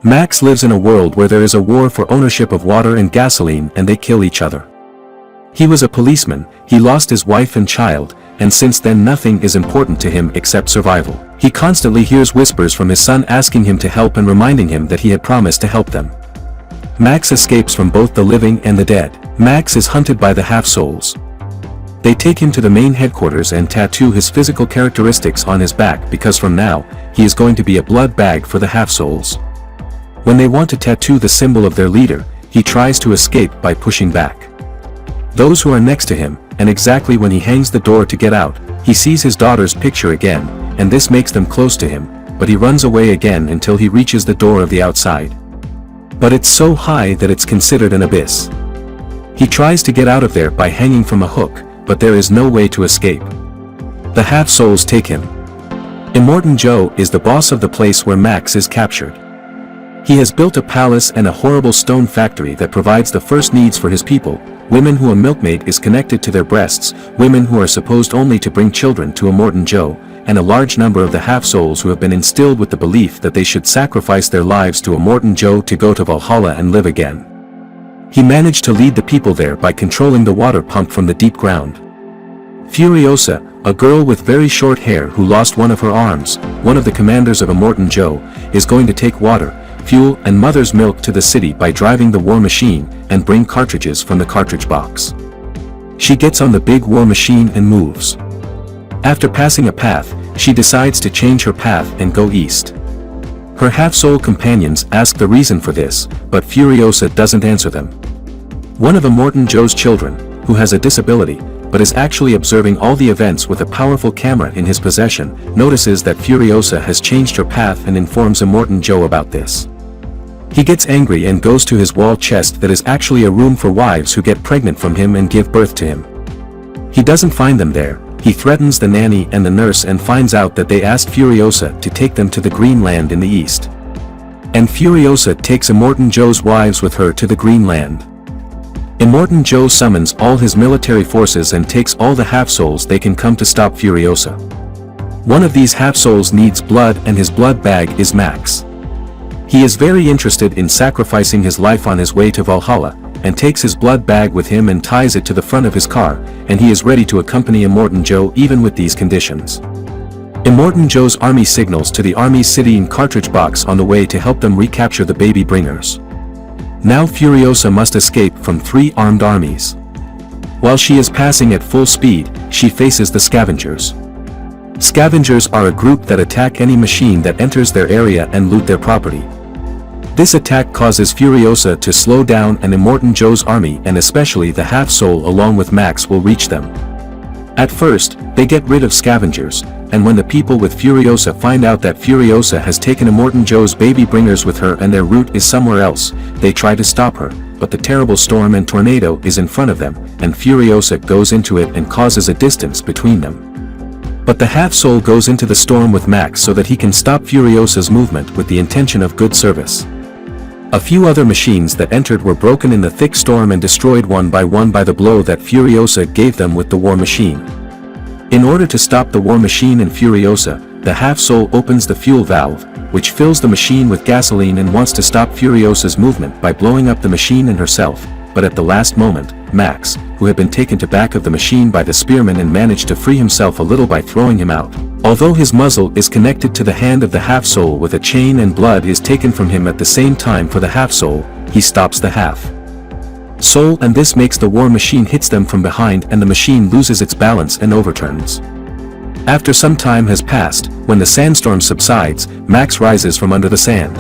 Max lives in a world where there is a war for ownership of water and gasoline, and they kill each other. He was a policeman, he lost his wife and child, and since then nothing is important to him except survival. He constantly hears whispers from his son asking him to help and reminding him that he had promised to help them. Max escapes from both the living and the dead. Max is hunted by the half-souls. They take him to the main headquarters and tattoo his physical characteristics on his back because from now, he is going to be a blood bag for the half-souls. When they want to tattoo the symbol of their leader, he tries to escape by pushing back those who are next to him, and exactly when he hangs the door to get out, he sees his daughter's picture again, and this makes them close to him, but he runs away again until he reaches the door of the outside. But it's so high that it's considered an abyss. He tries to get out of there by hanging from a hook, but there is no way to escape. The half-souls take him. Immortan Joe is the boss of the place where Max is captured. He has built a palace and a horrible stone factory that provides the first needs for his people, women who a milkmaid is connected to their breasts, women who are supposed only to bring children to Immortan Joe, and a large number of the half-souls who have been instilled with the belief that they should sacrifice their lives to Immortan Joe to go to Valhalla and live again. He managed to lead the people there by controlling the water pump from the deep ground. Furiosa, a girl with very short hair who lost one of her arms, one of the commanders of Immortan Joe, is going to take water, fuel and mother's milk to the city by driving the war machine and bring cartridges from the cartridge box. She gets on the big war machine and moves. After passing a path, she decides to change her path and go east. Her half-soul companions ask the reason for this, but Furiosa doesn't answer them. One of Immortan Joe's children, who has a disability, but is actually observing all the events with a powerful camera in his possession, notices that Furiosa has changed her path and informs Immortan Joe about this. He gets angry and goes to his wall chest that is actually a room for wives who get pregnant from him and give birth to him. He doesn't find them there, he threatens the nanny and the nurse and finds out that they asked Furiosa to take them to the Green Land in the east. And Furiosa takes Immortan Joe's wives with her to the Green Land. Immortan Joe summons all his military forces and takes all the half-souls they can come to stop Furiosa. One of these half-souls needs blood and his blood bag is Max. He is very interested in sacrificing his life on his way to Valhalla, and takes his blood bag with him and ties it to the front of his car, and he is ready to accompany Immortan Joe even with these conditions. Immortan Joe's army signals to the army city in cartridge box on the way to help them recapture the baby bringers. Now Furiosa must escape from 3 armed armies. While she is passing at full speed, she faces the scavengers. Scavengers are a group that attack any machine that enters their area and loot their property. This attack causes Furiosa to slow down and Immortan Joe's army and especially the half-soul along with Max will reach them. At first, they get rid of scavengers, and when the people with Furiosa find out that Furiosa has taken Immortan Joe's baby bringers with her and their route is somewhere else, they try to stop her, but the terrible storm and tornado is in front of them, and Furiosa goes into it and causes a distance between them. But the half-soul goes into the storm with Max so that he can stop Furiosa's movement with the intention of good service. A few other machines that entered were broken in the thick storm and destroyed one by the blow that Furiosa gave them with the war machine. In order to stop the war machine and Furiosa, the half-soul opens the fuel valve, which fills the machine with gasoline and wants to stop Furiosa's movement by blowing up the machine and herself, but at the last moment, Max, who had been taken to back of the machine by the spearman and managed to free himself a little by throwing him out. Although his muzzle is connected to the hand of the half-soul with a chain and blood is taken from him at the same time for the half-soul, he stops the half-soul and this makes the war machine hits them from behind and the machine loses its balance and overturns. After some time has passed, when the sandstorm subsides, Max rises from under the sand.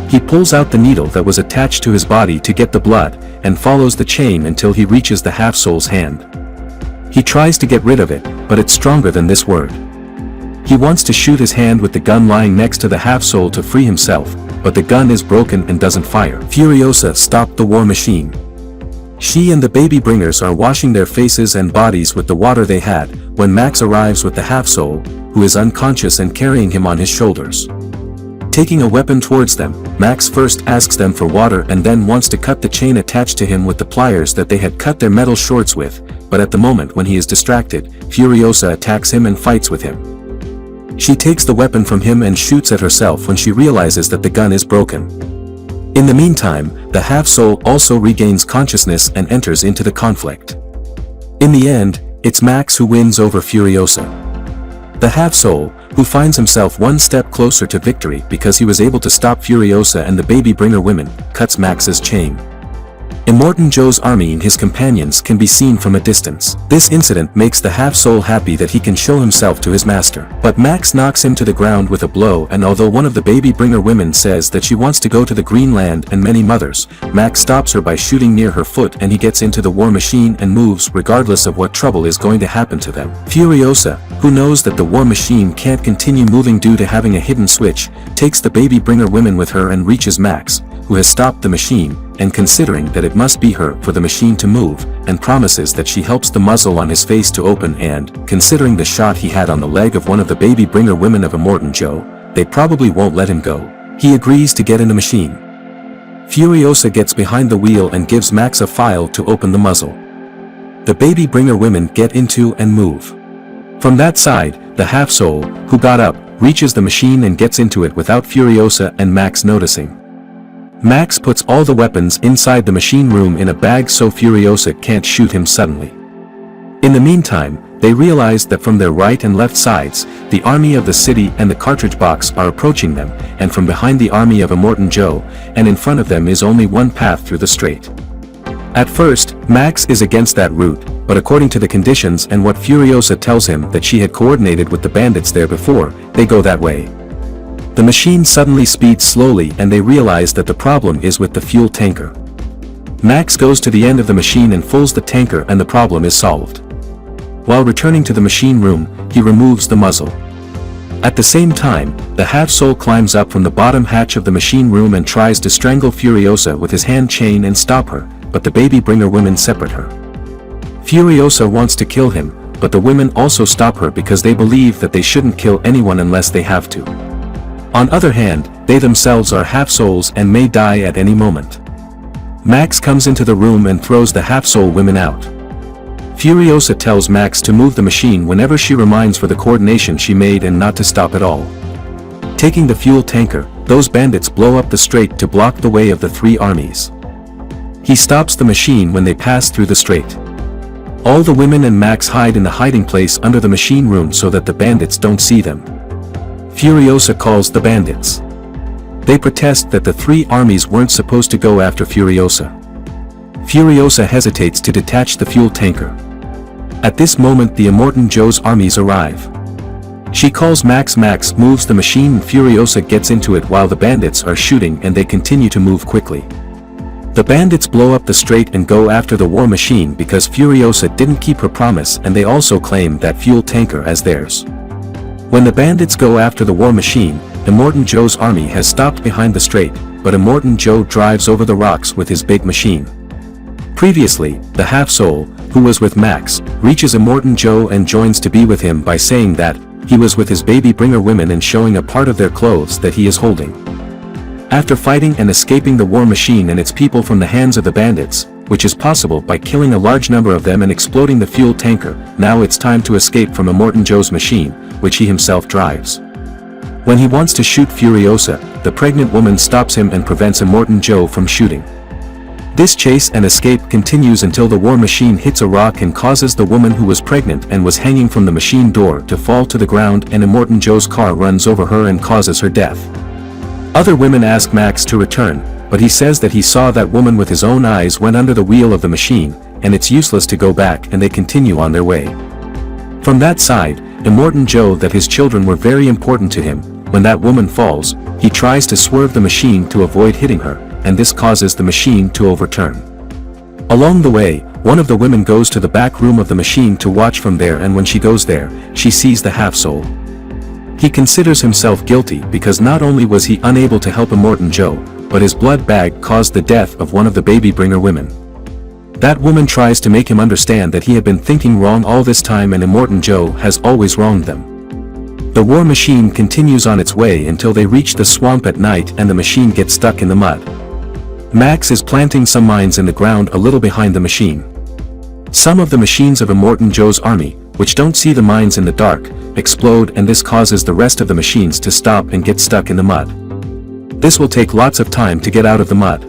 He pulls out the needle that was attached to his body to get the blood, and follows the chain until he reaches the half-soul's hand. He tries to get rid of it, but it's stronger than this word. He wants to shoot his hand with the gun lying next to the half-soul to free himself, but the gun is broken and doesn't fire. Furiosa stopped the war machine. She and the baby bringers are washing their faces and bodies with the water they had, when Max arrives with the half-soul, who is unconscious and carrying him on his shoulders. Taking a weapon towards them, Max first asks them for water and then wants to cut the chain attached to him with the pliers that they had cut their metal shorts with, but at the moment when he is distracted, Furiosa attacks him and fights with him. She takes the weapon from him and shoots at herself when she realizes that the gun is broken. In the meantime, the half-soul also regains consciousness and enters into the conflict. In the end, it's Max who wins over Furiosa. The half-soul, who finds himself one step closer to victory because he was able to stop Furiosa and the baby bringer women, cuts Max's chain. Immortan Joe's army and his companions can be seen from a distance. This incident makes the half-soul happy that he can show himself to his master. But Max knocks him to the ground with a blow, and although one of the baby bringer women says that she wants to go to the Green Land and many mothers, Max stops her by shooting near her foot, and he gets into the war machine and moves regardless of what trouble is going to happen to them. Furiosa, who knows that the war machine can't continue moving due to having a hidden switch, takes the baby bringer women with her and reaches Max, who has stopped the machine, and considering that it must be her for the machine to move, and promises that she helps the muzzle on his face to open, and, considering the shot he had on the leg of one of the baby bringer women of Immortan Joe, they probably won't let him go. He agrees to get in the machine. Furiosa gets behind the wheel and gives Max a file to open the muzzle. The baby bringer women get into and move. From that side, the half-soul, who got up, reaches the machine and gets into it without Furiosa and Max noticing. Max puts all the weapons inside the machine room in a bag so Furiosa can't shoot him suddenly. In the meantime, they realize that from their right and left sides, the army of the city and the cartridge box are approaching them, and from behind the army of Immortan Joe, and in front of them is only one path through the strait. At first, Max is against that route, but according to the conditions and what Furiosa tells him that she had coordinated with the bandits there before, they go that way. The machine suddenly speeds slowly and they realize that the problem is with the fuel tanker. Max goes to the end of the machine and pulls the tanker and the problem is solved. While returning to the machine room, he removes the muzzle. At the same time, the half-soul climbs up from the bottom hatch of the machine room and tries to strangle Furiosa with his hand chain and stop her, but the baby bringer women separate her. Furiosa wants to kill him, but the women also stop her because they believe that they shouldn't kill anyone unless they have to. On other hand, they themselves are half-souls and may die at any moment. Max comes into the room and throws the half-soul women out. Furiosa tells Max to move the machine whenever she reminds for the coordination she made and not to stop at all. Taking the fuel tanker, those bandits blow up the strait to block the way of the three armies. He stops the machine when they pass through the strait. All the women and Max hide in the hiding place under the machine room so that the bandits don't see them. Furiosa calls the bandits. They protest that the three armies weren't supposed to go after Furiosa. Furiosa hesitates to detach the fuel tanker. At this moment the Immortan Joe's armies arrive. She calls Max. Max moves the machine and Furiosa gets into it while the bandits are shooting and they continue to move quickly. The bandits blow up the strait and go after the war machine because Furiosa didn't keep her promise and they also claim that fuel tanker as theirs. When the bandits go after the war machine, Immortan Joe's army has stopped behind the strait, but Immortan Joe drives over the rocks with his big machine. Previously, the half-soul, who was with Max, reaches Immortan Joe and joins to be with him by saying that he was with his baby bringer women and showing a part of their clothes that he is holding. After fighting and escaping the war machine and its people from the hands of the bandits, which is possible by killing a large number of them and exploding the fuel tanker, now it's time to escape from Immortan Joe's machine, which he himself drives. When he wants to shoot Furiosa, the pregnant woman stops him and prevents Immortan Joe from shooting. This chase and escape continues until the war machine hits a rock and causes the woman who was pregnant and was hanging from the machine door to fall to the ground, and Immortan Joe's car runs over her and causes her death. Other women ask Max to return, but he says that he saw that woman with his own eyes went under the wheel of the machine, and it's useless to go back, and they continue on their way. From that side, Immortan Joe that his children were very important to him. When that woman falls, he tries to swerve the machine to avoid hitting her, and this causes the machine to overturn. Along the way, one of the women goes to the back room of the machine to watch from there, and when she goes there, she sees the half-soul. He considers himself guilty because not only was he unable to help Immortan Joe, but his blood bag caused the death of one of the baby bringer women. That woman tries to make him understand that he had been thinking wrong all this time and Immortan Joe has always wronged them. The war machine continues on its way until they reach the swamp at night and the machine gets stuck in the mud. Max is planting some mines in the ground a little behind the machine. Some of the machines of Immortan Joe's army, which don't see the mines in the dark, explode, and this causes the rest of the machines to stop and get stuck in the mud. This will take lots of time to get out of the mud.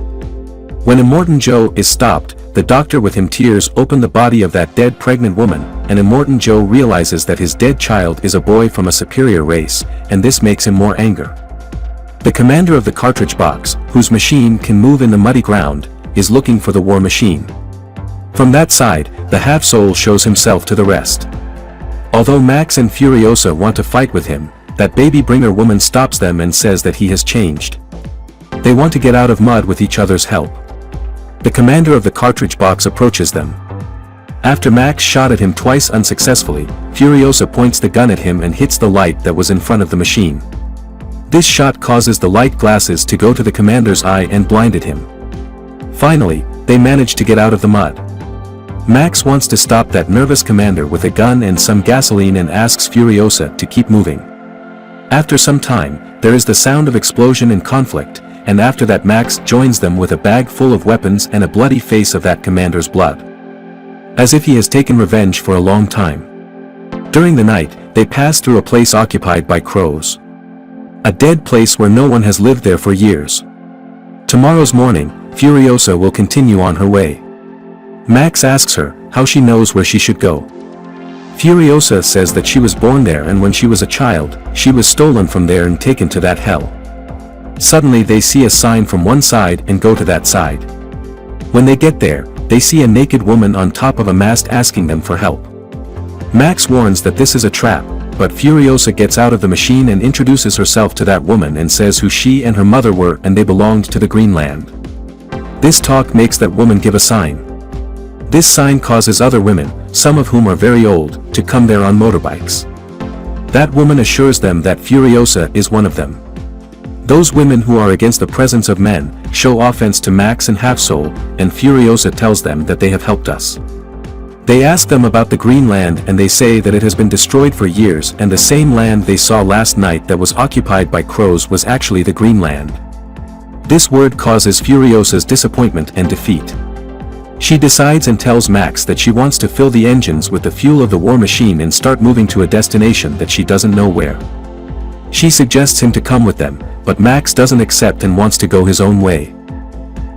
When Immortan Joe is stopped, the doctor with him tears open the body of that dead pregnant woman, and Immortan Joe realizes that his dead child is a boy from a superior race, and this makes him more angry. The commander of the cartridge box, whose machine can move in the muddy ground, is looking for the war machine. From that side, the half-soul shows himself to the rest. Although Max and Furiosa want to fight with him, that baby bringer woman stops them and says that he has changed. They want to get out of mud with each other's help. The commander of the cartridge box approaches them. After Max shot at him twice unsuccessfully, Furiosa points the gun at him and hits the light that was in front of the machine. This shot causes the light glasses to go to the commander's eye and blinded him. Finally, they manage to get out of the mud. Max wants to stop that nervous commander with a gun and some gasoline and asks Furiosa to keep moving. After some time, there is the sound of explosion and conflict, and after that Max joins them with a bag full of weapons and a bloody face of that commander's blood. As if he has taken revenge for a long time. During the night, they pass through a place occupied by crows. A dead place where no one has lived there for years. Tomorrow's morning, Furiosa will continue on her way. Max asks her how she knows where she should go. Furiosa says that she was born there, and when she was a child, she was stolen from there and taken to that hell. Suddenly they see a sign from one side and go to that side. When they get there, they see a naked woman on top of a mast asking them for help. Max warns that this is a trap, but Furiosa gets out of the machine and introduces herself to that woman and says who she and her mother were and they belonged to the Greenland. This talk makes that woman give a sign. This sign causes other women, some of whom are very old, to come there on motorbikes. That woman assures them that Furiosa is one of them. Those women who are against the presence of men, show offense to Max and Half-Soul, and Furiosa tells them that they have helped us. They ask them about the Greenland and they say that it has been destroyed for years and the same land they saw last night that was occupied by crows was actually the Greenland. This word causes Furiosa's disappointment and defeat. She decides and tells Max that she wants to fill the engines with the fuel of the war machine and start moving to a destination that she doesn't know where. She suggests him to come with them, but Max doesn't accept and wants to go his own way.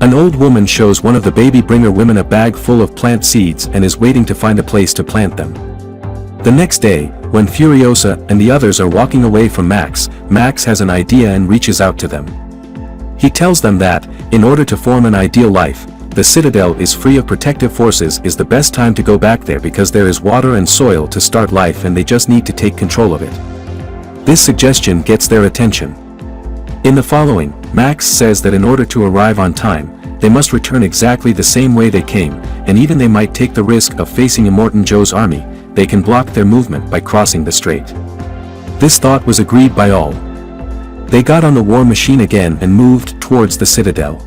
An old woman shows one of the baby bringer women a bag full of plant seeds and is waiting to find a place to plant them. The next day, when Furiosa and the others are walking away from Max, Max has an idea and reaches out to them. He tells them that, in order to form an ideal life, the Citadel is free of protective forces is the best time to go back there because there is water and soil to start life and they just need to take control of it. This suggestion gets their attention. In the following, Max says that in order to arrive on time, they must return exactly the same way they came, and even they might take the risk of facing Immortan Joe's army, they can block their movement by crossing the strait. This thought was agreed by all. They got on the war machine again and moved towards the Citadel.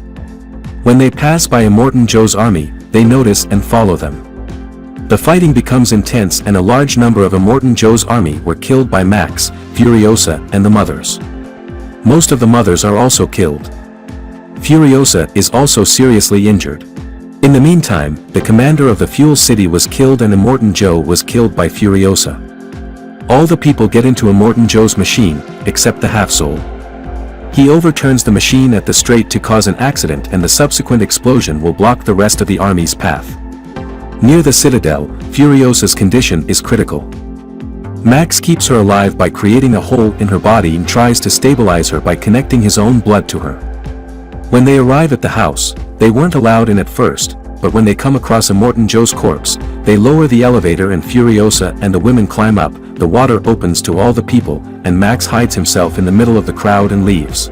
When they pass by Immortan Joe's army, they notice and follow them. The fighting becomes intense and a large number of Immortan Joe's army were killed by Max, Furiosa, and the mothers. Most of the mothers are also killed. Furiosa is also seriously injured. In the meantime, the commander of the Fuel City was killed and Immortan Joe was killed by Furiosa. All the people get into Immortan Joe's machine, except the Half-Soul. He overturns the machine at the strait to cause an accident and the subsequent explosion will block the rest of the army's path. Near the Citadel, Furiosa's condition is critical. Max keeps her alive by creating a hole in her body and tries to stabilize her by connecting his own blood to her. When they arrive at the house, they weren't allowed in at first, but when they come across Immortan Joe's corpse, they lower the elevator and Furiosa and the women climb up, the water opens to all the people, and Max hides himself in the middle of the crowd and leaves.